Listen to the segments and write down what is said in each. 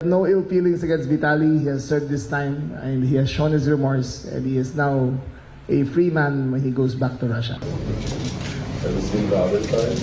No ill feelings against Vitaly. He has served this time and he has shown his remorse, and he is now a free man when he goes back to Russia. Have you seen the other side?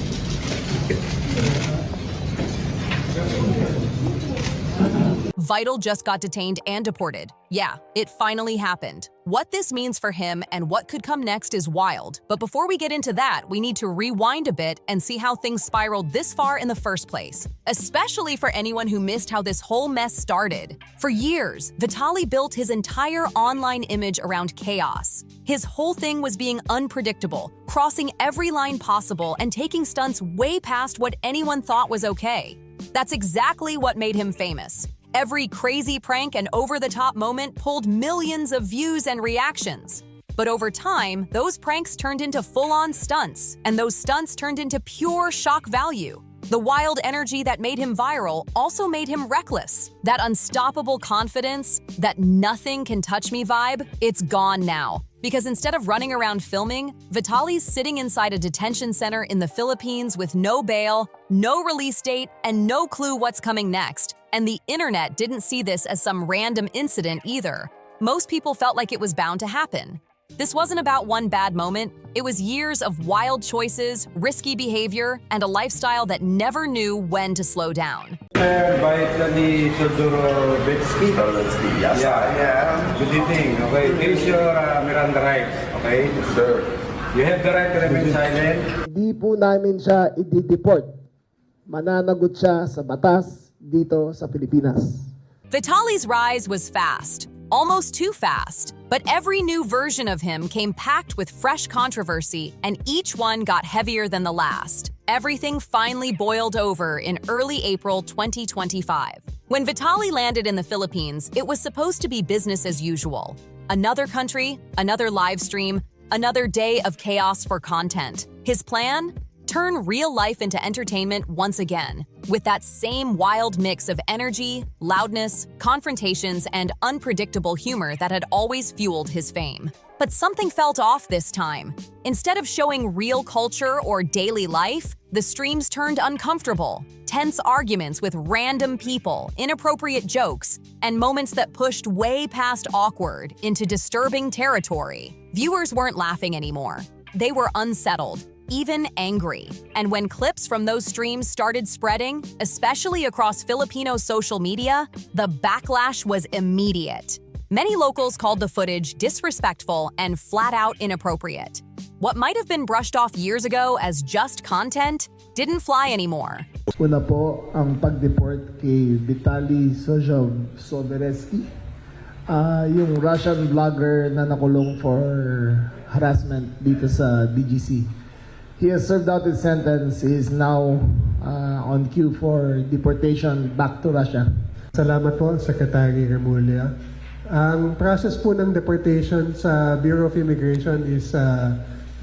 Vital just got detained and deported. Yeah, it finally happened. What this means for him and what could come next is wild. But before we get into that, we need to rewind a bit and see how things spiraled this far in the first place. Especially for anyone who missed how this whole mess started. For years, Vitaly built his entire online image around chaos. His whole thing was being unpredictable, crossing every line possible and taking stunts way past what anyone thought was okay. That's exactly what made him famous. Every crazy prank and over-the-top moment pulled millions of views and reactions. But over time, those pranks turned into full-on stunts, and those stunts turned into pure shock value. The wild energy that made him viral also made him reckless. That unstoppable confidence, that nothing can touch me vibe, it's gone now. Because instead of running around filming, Vitaly's sitting inside a detention center in the Philippines with no bail, no release date, and no clue what's coming next. And the internet didn't see this as some random incident either. Most people felt like it was bound to happen. This wasn't about one bad moment. It was years of wild choices, risky behavior, and a lifestyle that never knew when to slow down. Vitaly Zdorovetskiy. Zdorovetskiy, yes. Yeah. Good evening. Okay, here's your Miranda rights. Okay? Yes, sir. You have the right to remain silent. Hindi po namin siya i-deport. Mananagot siya sa batas dito sa Pilipinas. Vitaly's rise was fast, almost too fast. But every new version of him came packed with fresh controversy, and each one got heavier than the last. Everything finally boiled over in early April 2025. When Vitaly landed in the Philippines, it was supposed to be business as usual. Another country, another live stream, another day of chaos for content. His plan? Turn real life into entertainment once again, with that same wild mix of energy, loudness, confrontations, and unpredictable humor that had always fueled his fame. But something felt off this time. Instead of showing real culture or daily life, the streams turned uncomfortable. Tense arguments with random people, inappropriate jokes, and moments that pushed way past awkward into disturbing territory. Viewers weren't laughing anymore. They were unsettled, even angry. And when clips from those streams started spreading, especially across Filipino social media, the backlash was immediate. Many locals called the footage disrespectful and flat-out inappropriate. What might have been brushed off years ago as just content didn't fly anymore. Una po ang pag-deport kay Vitaly Zdorovetskiy, yung Russian vlogger na nakulong for harassment dito sa BGC. He has served out his sentence. He is now on queue for deportation back to Russia. Salamat po, Secretary Remulla. Ang process po ng deportation sa Bureau of Immigration is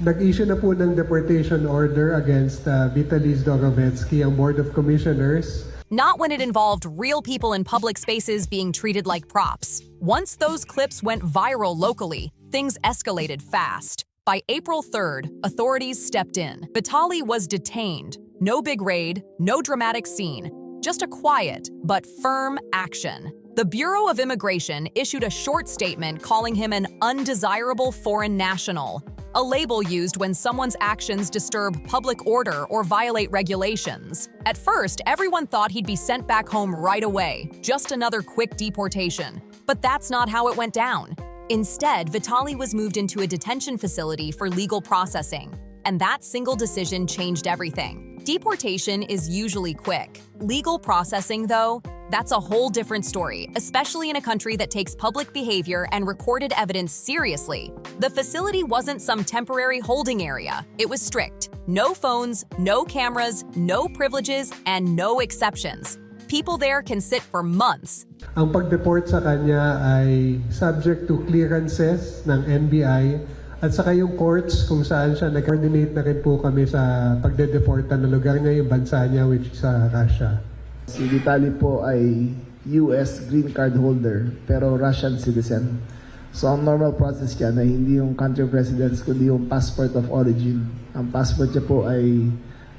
nag-issue na po ng deportation order against Vitaly Zdorovetskiy, ang Board of Commissioners. Not when it involved real people in public spaces being treated like props. Once those clips went viral locally, things escalated fast. By April 3rd, authorities stepped in. Vitaly was detained. No big raid, no dramatic scene, just a quiet but firm action. The Bureau of Immigration issued a short statement calling him an undesirable foreign national, a label used when someone's actions disturb public order or violate regulations. At first, everyone thought he'd be sent back home right away, just another quick deportation. But that's not how it went down. Instead, Vitaly was moved into a detention facility for legal processing, and that single decision changed everything. Deportation is usually quick. Legal processing, though, that's a whole different story, especially in a country that takes public behavior and recorded evidence seriously. The facility wasn't some temporary holding area. It was strict. No phones, no cameras, no privileges, and no exceptions. People there can sit for months. Ang pag-deport sa kanya ay subject to clearances ng NBI at saka yung courts kung saan siya nag-coordinate na rin po kami sa pagde-deportan na lugar niya, yung bansa niya, which is sa Russia. Si Vitaly po ay US green card holder pero Russian citizen. So ang normal process niya na hindi yung country of residence kundi yung passport of origin. Ang passport niya po ay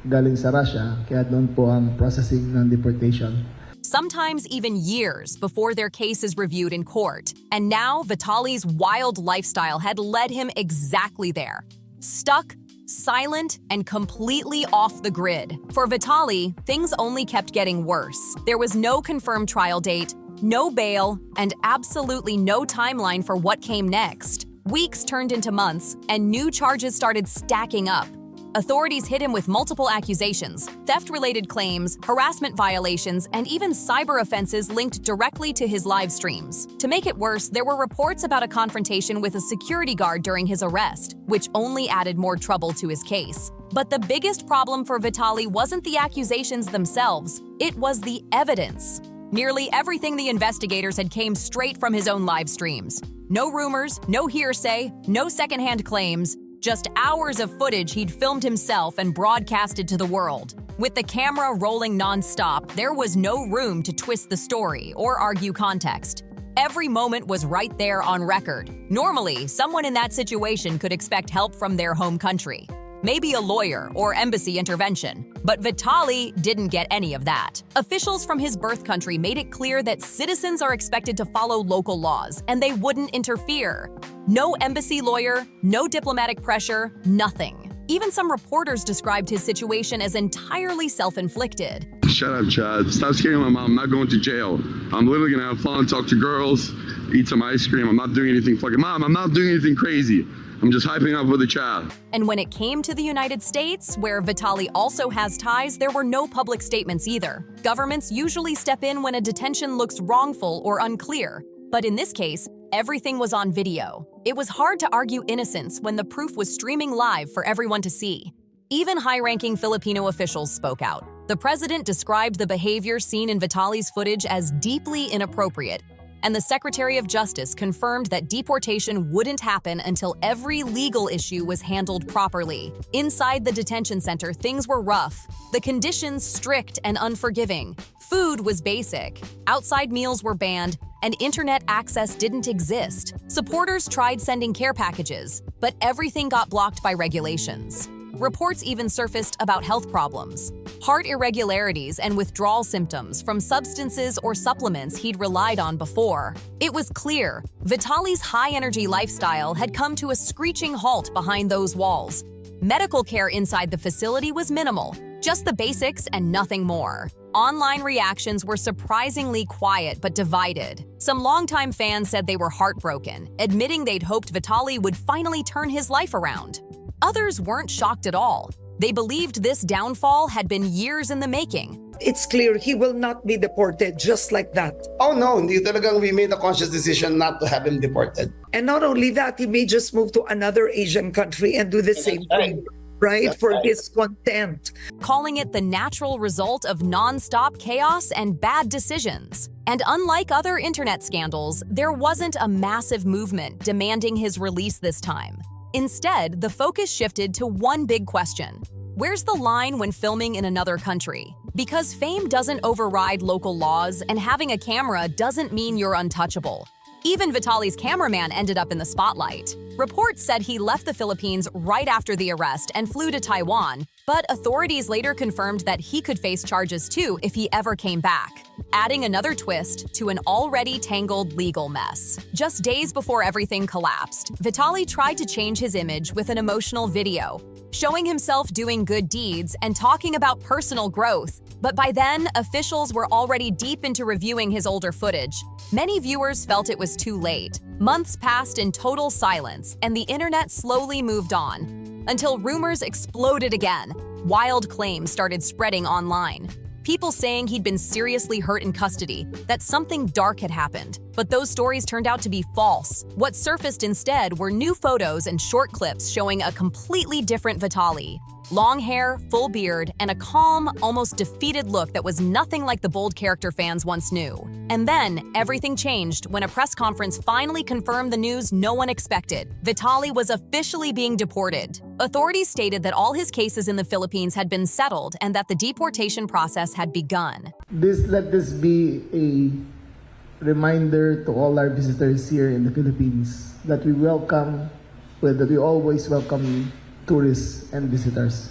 galing sa Russia, kaya doon po ang processing ng deportation. sometimes even years before their case is reviewed in court. And now Vitaly's wild lifestyle had led him exactly there. Stuck, silent, and completely off the grid. For Vitaly, things only kept getting worse. There was no confirmed trial date, no bail, and absolutely no timeline for what came next. Weeks turned into months, and new charges started stacking up. Authorities hit him with multiple accusations, theft-related claims, harassment violations, and even cyber offenses linked directly to his live streams. To make it worse, there were reports about a confrontation with a security guard during his arrest, which only added more trouble to his case. But the biggest problem for Vitaly wasn't the accusations themselves, it was the evidence. Nearly everything the investigators had came straight from his own live streams. No rumors, no hearsay, no secondhand claims. Just hours of footage he'd filmed himself and broadcasted to the world. With the camera rolling non-stop, there was no room to twist the story or argue context. Every moment was right there on record. Normally, someone in that situation could expect help from their home country. Maybe a lawyer or embassy intervention. But Vitaly didn't get any of that. Officials from his birth country made it clear that citizens are expected to follow local laws, and they wouldn't interfere. No embassy lawyer, no diplomatic pressure, nothing. Even some reporters described his situation as entirely self-inflicted. Shut up, Chad. Stop scaring my mom. I'm not going to jail. I'm literally gonna have fun, talk to girls, eat some ice cream. I'm not doing anything fucking... Mom, I'm not doing anything crazy. I'm just hyping up with the child. And when it came to the United States, where Vitaly also has ties, there were no public statements either. Governments usually step in when a detention looks wrongful or unclear. But in this case, everything was on video. It was hard to argue innocence when the proof was streaming live for everyone to see. Even high-ranking Filipino officials spoke out. The president described the behavior seen in Vitaly's footage as deeply inappropriate, and the Secretary of Justice confirmed that deportation wouldn't happen until every legal issue was handled properly. Inside the detention center, things were rough. The conditions strict and unforgiving. Food was basic. Outside meals were banned, and internet access didn't exist. Supporters tried sending care packages, but everything got blocked by regulations. Reports even surfaced about health problems, heart irregularities and withdrawal symptoms from substances or supplements he'd relied on before. It was clear, Vitaly's high-energy lifestyle had come to a screeching halt behind those walls. Medical care inside the facility was minimal, just the basics and nothing more. Online reactions were surprisingly quiet but divided. Some longtime fans said they were heartbroken, admitting they'd hoped Vitaly would finally turn his life around. Others weren't shocked at all. They believed this downfall had been years in the making. It's clear he will not be deported just like that. Oh no, hindi talagang we made a conscious decision not to have him deported. And not only that, he may just move to another Asian country and do the same thing, right? That's For right. his content. Calling it the natural result of non-stop chaos and bad decisions. And unlike other internet scandals, there wasn't a massive movement demanding his release this time. Instead, the focus shifted to one big question. Where's the line when filming in another country? Because fame doesn't override local laws, and having a camera doesn't mean you're untouchable. Even Vitaly's cameraman ended up in the spotlight. Reports said he left the Philippines right after the arrest and flew to Taiwan, but authorities later confirmed that he could face charges too if he ever came back, adding another twist to an already tangled legal mess. Just days before everything collapsed, Vitaly tried to change his image with an emotional video, showing himself doing good deeds and talking about personal growth. But by then, officials were already deep into reviewing his older footage. Many viewers felt it was too late. Months passed in total silence, and the internet slowly moved on, until rumors exploded again. Wild claims started spreading online. People saying he'd been seriously hurt in custody, that something dark had happened. But those stories turned out to be false. What surfaced instead were new photos and short clips showing a completely different Vitaly. Long hair, full beard, and a calm, almost defeated look that was nothing like the bold character fans once knew. And then, everything changed when a press conference finally confirmed the news no one expected. Vitaly was officially being deported. Authorities stated that all his cases in the Philippines had been settled and that the deportation process had begun. Let this be a reminder to all our visitors here in the Philippines that we always welcome tourists and visitors.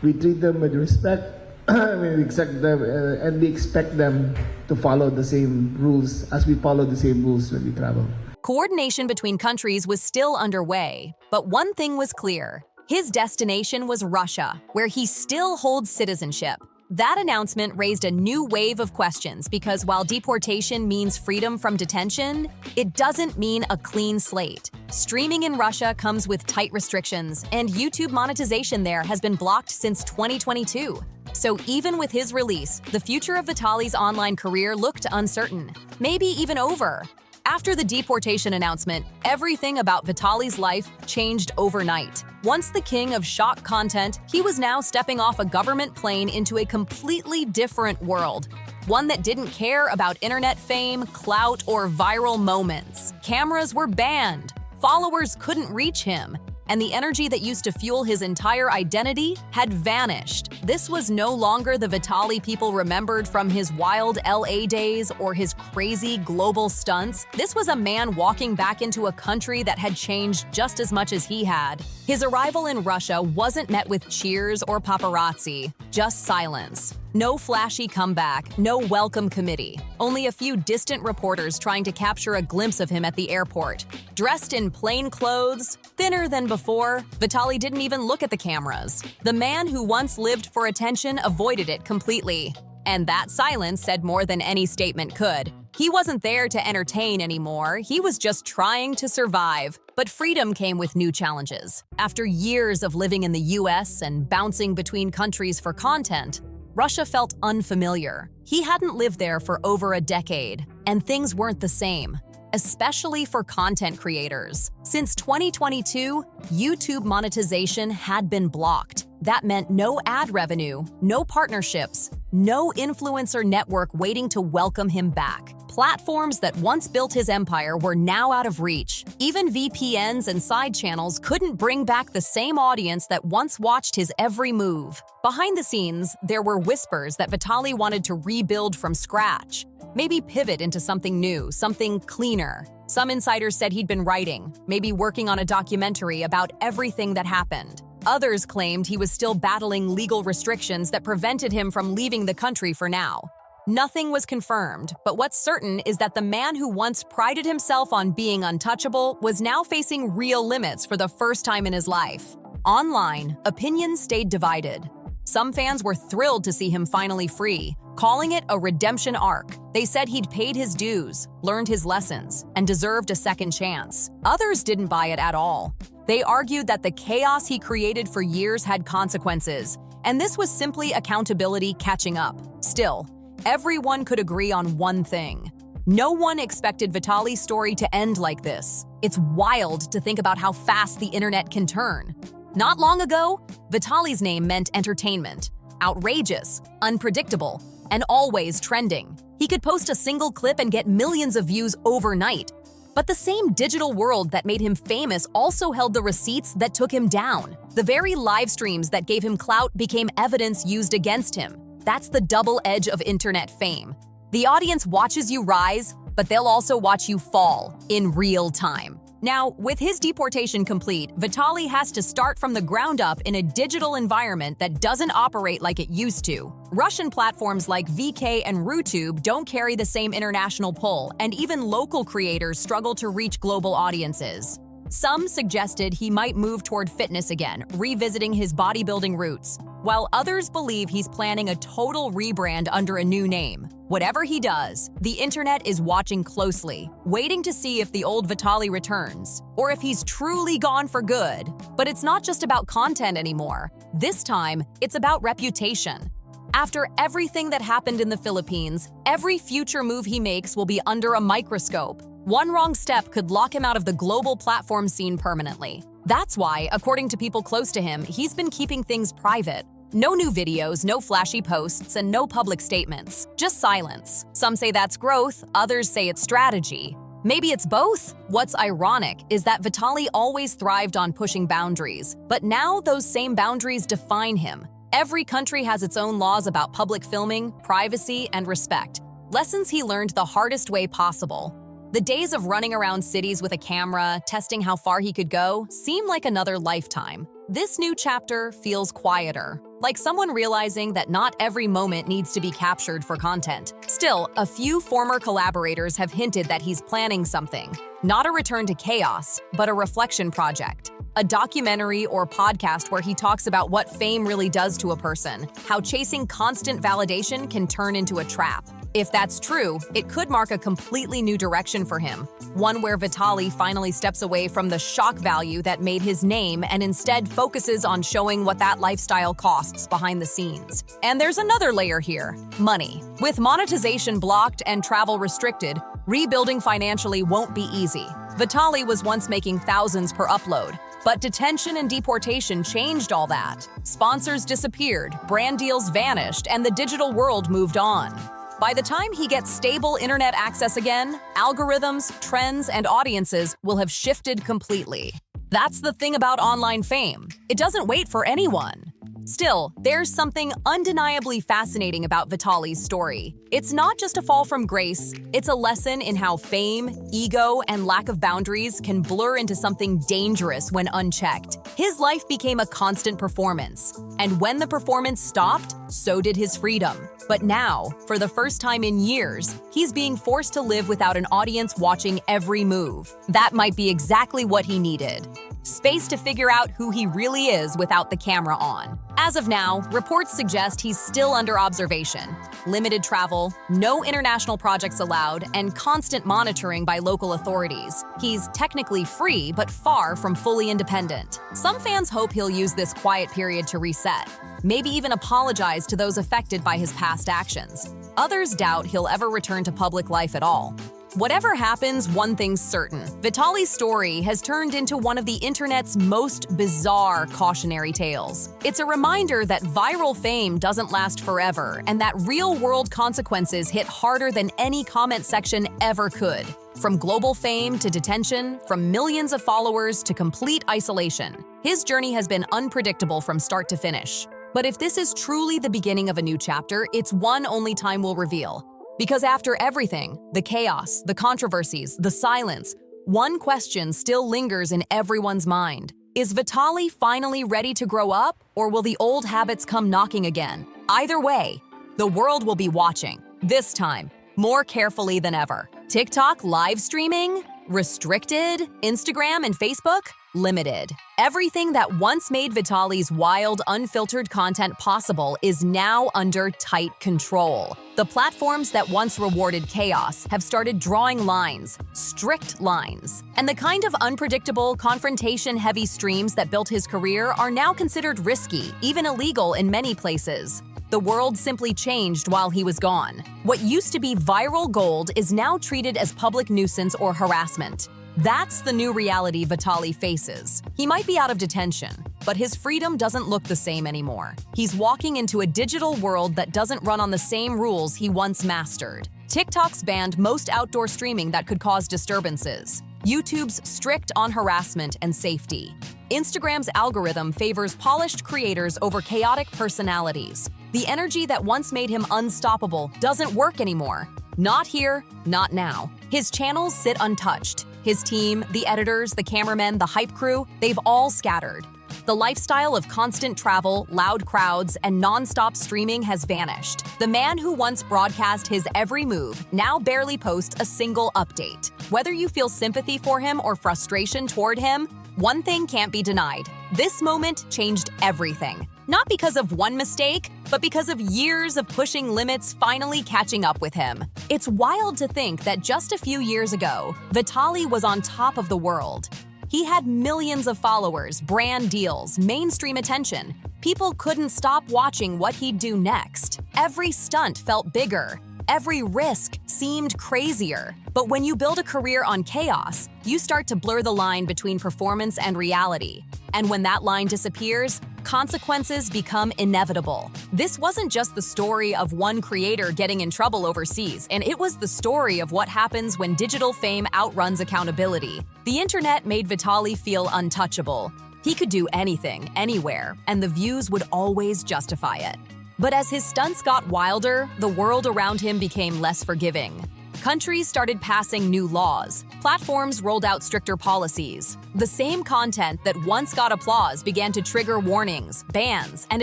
We treat them with respect, we expect them to follow the same rules as we follow the same rules when we travel. Coordination between countries was still underway, but one thing was clear. His destination was Russia, where he still holds citizenship. That announcement raised a new wave of questions because while deportation means freedom from detention, it doesn't mean a clean slate. Streaming in Russia comes with tight restrictions, and YouTube monetization there has been blocked since 2022. So even with his release, the future of Vitaly's online career looked uncertain, maybe even over. After the deportation announcement, everything about Vitaly's life changed overnight. Once the king of shock content, he was now stepping off a government plane into a completely different world. One that didn't care about internet fame, clout, or viral moments. Cameras were banned, followers couldn't reach him, and the energy that used to fuel his entire identity had vanished. This was no longer the Vitaly people remembered from his wild LA days or his crazy global stunts. This was a man walking back into a country that had changed just as much as he had. His arrival in Russia wasn't met with cheers or paparazzi, just silence. No flashy comeback, no welcome committee. Only a few distant reporters trying to capture a glimpse of him at the airport. Dressed in plain clothes, thinner than before, Vitaly didn't even look at the cameras. The man who once lived for attention avoided it completely. And that silence said more than any statement could. He wasn't there to entertain anymore, he was just trying to survive. But freedom came with new challenges. After years of living in the US and bouncing between countries for content, Russia felt unfamiliar. He hadn't lived there for over a decade, and things weren't the same, especially for content creators. Since 2022, YouTube monetization had been blocked. That meant no ad revenue, no partnerships, no influencer network waiting to welcome him back. Platforms that once built his empire were now out of reach. Even VPNs and side channels couldn't bring back the same audience that once watched his every move. Behind the scenes, there were whispers that Vitaly wanted to rebuild from scratch. Maybe pivot into something new, something cleaner. Some insiders said he'd been writing, maybe working on a documentary about everything that happened. Others claimed he was still battling legal restrictions that prevented him from leaving the country for now. Nothing was confirmed, but what's certain is that the man who once prided himself on being untouchable was now facing real limits for the first time in his life. Online, opinions stayed divided. Some fans were thrilled to see him finally free, calling it a redemption arc. They said he'd paid his dues, learned his lessons, and deserved a second chance. Others didn't buy it at all. They argued that the chaos he created for years had consequences, and this was simply accountability catching up. Still, everyone could agree on one thing. No one expected Vitaly's story to end like this. It's wild to think about how fast the internet can turn. Not long ago, Vitaly's name meant entertainment. Outrageous, unpredictable, and always trending. He could post a single clip and get millions of views overnight. But the same digital world that made him famous also held the receipts that took him down. The very live streams that gave him clout became evidence used against him. That's the double edge of internet fame. The audience watches you rise, but they'll also watch you fall in real time. Now, with his deportation complete, Vitaly has to start from the ground up in a digital environment that doesn't operate like it used to. Russian platforms like VK and RuTube don't carry the same international pull, and even local creators struggle to reach global audiences. Some suggested he might move toward fitness again, revisiting his bodybuilding roots, while others believe he's planning a total rebrand under a new name. Whatever he does, the internet is watching closely, waiting to see if the old Vitaly returns, or if he's truly gone for good. But it's not just about content anymore. This time, it's about reputation. After everything that happened in the Philippines, every future move he makes will be under a microscope. One wrong step could lock him out of the global platform scene permanently. That's why, according to people close to him, he's been keeping things private. No new videos, no flashy posts, and no public statements. Just silence. Some say that's growth, others say it's strategy. Maybe it's both. What's ironic is that Vitaly always thrived on pushing boundaries, but now those same boundaries define him. Every country has its own laws about public filming, privacy, and respect. Lessons he learned the hardest way possible. The days of running around cities with a camera, testing how far he could go, seem like another lifetime. This new chapter feels quieter, like someone realizing that not every moment needs to be captured for content. Still, a few former collaborators have hinted that he's planning something. Not a return to chaos, but a reflection project. A documentary or podcast where he talks about what fame really does to a person, how chasing constant validation can turn into a trap. If that's true, it could mark a completely new direction for him, one where Vitaly finally steps away from the shock value that made his name and instead focuses on showing what that lifestyle costs behind the scenes. And there's another layer here: money. With monetization blocked and travel restricted, rebuilding financially won't be easy. Vitaly was once making thousands per upload, but detention and deportation changed all that. Sponsors disappeared, brand deals vanished, and the digital world moved on. By the time he gets stable internet access again, algorithms, trends, and audiences will have shifted completely. That's the thing about online fame. It doesn't wait for anyone. Still, there's something undeniably fascinating about Vitaly's story. It's not just a fall from grace, it's a lesson in how fame, ego, and lack of boundaries can blur into something dangerous when unchecked. His life became a constant performance, and when the performance stopped, so did his freedom. But now, for the first time in years, he's being forced to live without an audience watching every move. That might be exactly what he needed. Space to figure out who he really is without the camera on. As of now, reports suggest he's still under observation. Limited travel, no international projects allowed, and constant monitoring by local authorities. He's technically free, but far from fully independent. Some fans hope he'll use this quiet period to reset, maybe even apologize to those affected by his past actions. Others doubt he'll ever return to public life at all. Whatever happens, one thing's certain. Vitaly's story has turned into one of the internet's most bizarre cautionary tales. It's a reminder that viral fame doesn't last forever, and that real-world consequences hit harder than any comment section ever could. From global fame to detention, from millions of followers to complete isolation, his journey has been unpredictable from start to finish. But if this is truly the beginning of a new chapter, it's one only time will reveal. Because after everything, the chaos, the controversies, the silence, one question still lingers in everyone's mind. Is Vitaly finally ready to grow up, or will the old habits come knocking again? Either way, the world will be watching, this time, more carefully than ever. TikTok live streaming? Restricted? Instagram and Facebook? Limited. Everything that once made Vitaly's wild, unfiltered content possible is now under tight control. The platforms that once rewarded chaos have started drawing lines, strict lines. And the kind of unpredictable, confrontation-heavy streams that built his career are now considered risky, even illegal in many places. The world simply changed while he was gone. What used to be viral gold is now treated as public nuisance or harassment. That's the new reality Vitaly faces. He might be out of detention, but his freedom doesn't look the same anymore. He's walking into a digital world that doesn't run on the same rules he once mastered. TikTok's banned most outdoor streaming that could cause disturbances. YouTube's strict on harassment and safety. Instagram's algorithm favors polished creators over chaotic personalities. The energy that once made him unstoppable doesn't work anymore. Not here, not now. His channels sit untouched. His team, the editors, the cameramen, the hype crew, they've all scattered. The lifestyle of constant travel, loud crowds, and non-stop streaming has vanished. The man who once broadcast his every move now barely posts a single update. Whether you feel sympathy for him or frustration toward him, one thing can't be denied. This moment changed everything. Not because of one mistake, but because of years of pushing limits finally catching up with him. It's wild to think that just a few years ago, Vitaly was on top of the world. He had millions of followers, brand deals, mainstream attention. People couldn't stop watching what he'd do next. Every stunt felt bigger. Every risk seemed crazier. But when you build a career on chaos, you start to blur the line between performance and reality. And when that line disappears, consequences become inevitable. This wasn't just the story of one creator getting in trouble overseas, and it was the story of what happens when digital fame outruns accountability. The internet made Vitaly feel untouchable. He could do anything, anywhere, and the views would always justify it. But as his stunts got wilder, the world around him became less forgiving. Countries started passing new laws. Platforms rolled out stricter policies. The same content that once got applause began to trigger warnings, bans, and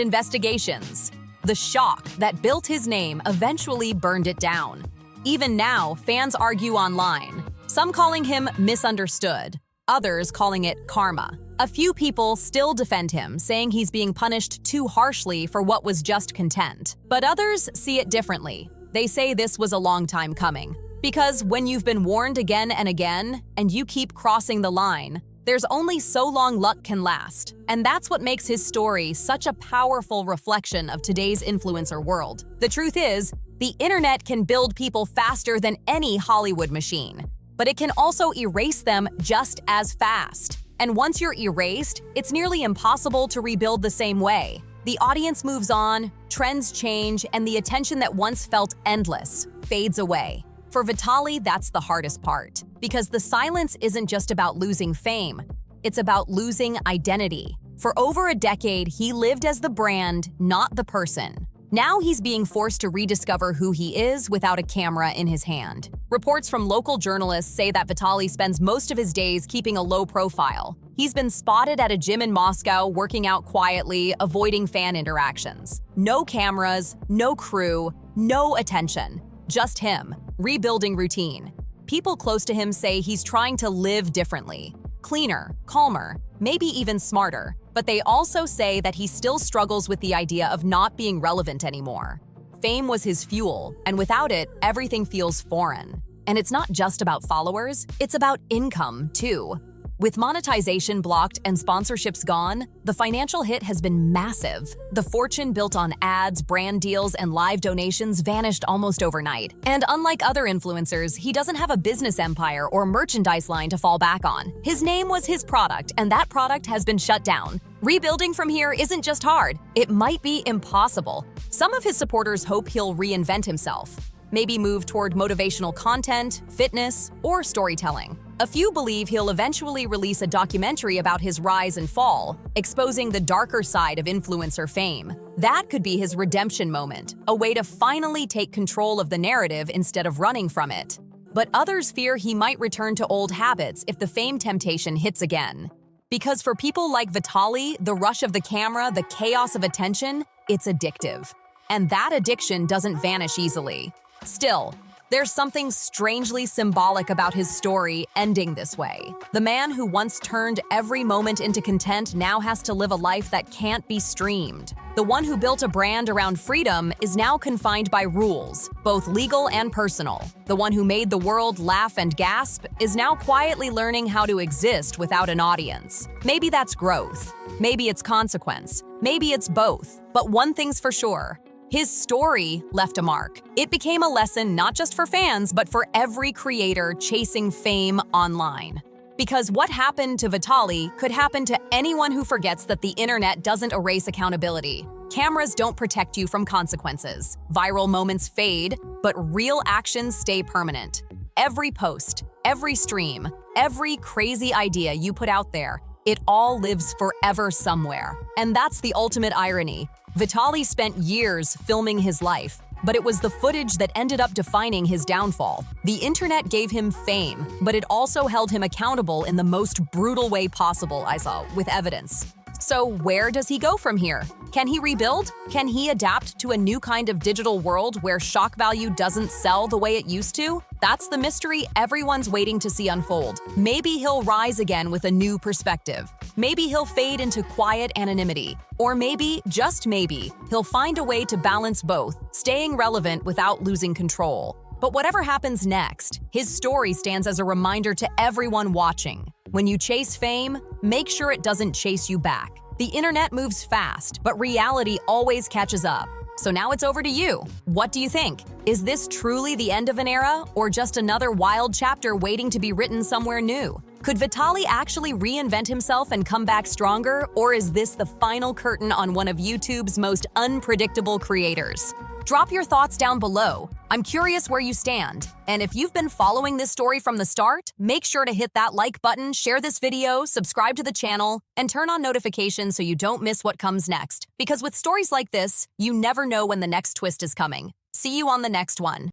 investigations. The shock that built his name eventually burned it down. Even now, fans argue online, some calling him misunderstood, others calling it karma. A few people still defend him, saying he's being punished too harshly for what was just content. But others see it differently. They say this was a long time coming. Because when you've been warned again and again, and you keep crossing the line, there's only so long luck can last. And that's what makes his story such a powerful reflection of today's influencer world. The truth is, the internet can build people faster than any Hollywood machine, but it can also erase them just as fast. And once you're erased, it's nearly impossible to rebuild the same way. The audience moves on, trends change, and the attention that once felt endless fades away. For Vitaly, that's the hardest part, because the silence isn't just about losing fame, it's about losing identity. For over a decade, he lived as the brand, not the person. Now he's being forced to rediscover who he is without a camera in his hand. Reports from local journalists say that Vitaly spends most of his days keeping a low profile. He's been spotted at a gym in Moscow working out quietly, avoiding fan interactions. No cameras, no crew, no attention. Just him, rebuilding routine. People close to him say he's trying to live differently. Cleaner, calmer, maybe even smarter. But they also say that he still struggles with the idea of not being relevant anymore. Fame was his fuel, and without it, everything feels foreign. And it's not just about followers, it's about income, too. With monetization blocked and sponsorships gone, the financial hit has been massive. The fortune built on ads, brand deals, and live donations vanished almost overnight. And unlike other influencers, he doesn't have a business empire or merchandise line to fall back on. His name was his product, and that product has been shut down. Rebuilding from here isn't just hard, it might be impossible. Some of his supporters hope he'll reinvent himself. Maybe move toward motivational content, fitness, or storytelling. A few believe he'll eventually release a documentary about his rise and fall, exposing the darker side of influencer fame. That could be his redemption moment, a way to finally take control of the narrative instead of running from it. But others fear he might return to old habits if the fame temptation hits again. Because for people like Vitaly, the rush of the camera, the chaos of attention, it's addictive. And that addiction doesn't vanish easily. Still, there's something strangely symbolic about his story ending this way. The man who once turned every moment into content now has to live a life that can't be streamed. The one who built a brand around freedom is now confined by rules, both legal and personal. The one who made the world laugh and gasp is now quietly learning how to exist without an audience. Maybe that's growth. Maybe it's consequence. Maybe it's both. But one thing's for sure. His story left a mark. It became a lesson not just for fans, but for every creator chasing fame online. Because what happened to Vitaly could happen to anyone who forgets that the internet doesn't erase accountability. Cameras don't protect you from consequences. Viral moments fade, but real actions stay permanent. Every post, every stream, every crazy idea you put out there, it all lives forever somewhere. And that's the ultimate irony. Vitaly spent years filming his life, but it was the footage that ended up defining his downfall. The internet gave him fame, but it also held him accountable in the most brutal way possible, with evidence. So where does he go from here? Can he rebuild? Can he adapt to a new kind of digital world where shock value doesn't sell the way it used to? That's the mystery everyone's waiting to see unfold. Maybe he'll rise again with a new perspective. Maybe he'll fade into quiet anonymity. Or maybe, just maybe, he'll find a way to balance both, staying relevant without losing control. But whatever happens next, his story stands as a reminder to everyone watching. When you chase fame, make sure it doesn't chase you back. The internet moves fast, but reality always catches up. So now it's over to you. What do you think? Is this truly the end of an era, or just another wild chapter waiting to be written somewhere new? Could Vitaly actually reinvent himself and come back stronger, or is this the final curtain on one of YouTube's most unpredictable creators? Drop your thoughts down below. I'm curious where you stand. And if you've been following this story from the start, make sure to hit that like button, share this video, subscribe to the channel, and turn on notifications so you don't miss what comes next. Because with stories like this, you never know when the next twist is coming. See you on the next one.